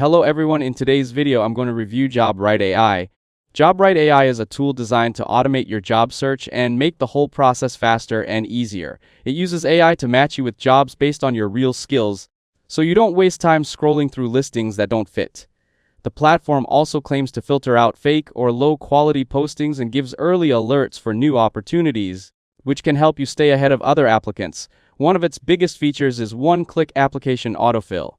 Hello everyone, in today's video I'm going to review Jobright.ai. Jobright.ai is a tool designed to automate your job search and make the whole process faster and easier. It uses AI to match you with jobs based on your real skills, so you don't waste time scrolling through listings that don't fit. The platform also claims to filter out fake or low-quality postings and gives early alerts for new opportunities, which can help you stay ahead of other applicants. One of its biggest features is one-click application autofill.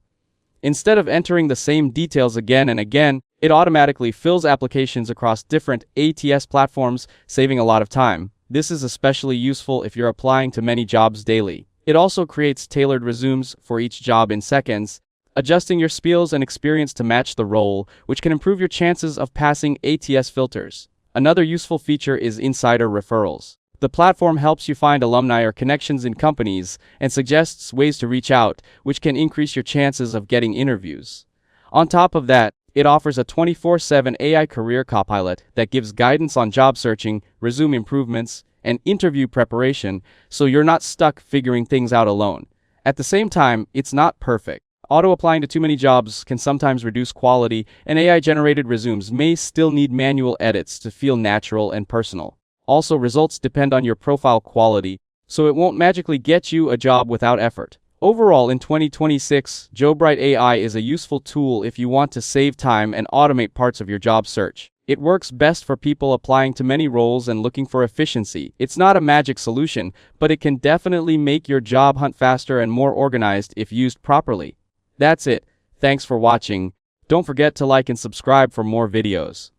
Instead of entering the same details again and again, it automatically fills applications across different ATS platforms, saving a lot of time. This is especially useful if you're applying to many jobs daily. It also creates tailored resumes for each job in seconds, adjusting your skills and experience to match the role, which can improve your chances of passing ATS filters. Another useful feature is insider referrals. The platform helps you find alumni or connections in companies and suggests ways to reach out, which can increase your chances of getting interviews. On top of that, it offers a 24/7 AI career copilot that gives guidance on job searching, resume improvements, and interview preparation, so you're not stuck figuring things out alone. At the same time, it's not perfect. Auto-applying to too many jobs can sometimes reduce quality, and AI-generated resumes may still need manual edits to feel natural and personal. Also, results depend on your profile quality, so it won't magically get you a job without effort. Overall, in 2026, Jobright.ai is a useful tool if you want to save time and automate parts of your job search. It works best for people applying to many roles and looking for efficiency. It's not a magic solution, but it can definitely make your job hunt faster and more organized if used properly. That's it. Thanks for watching. Don't forget to like and subscribe for more videos.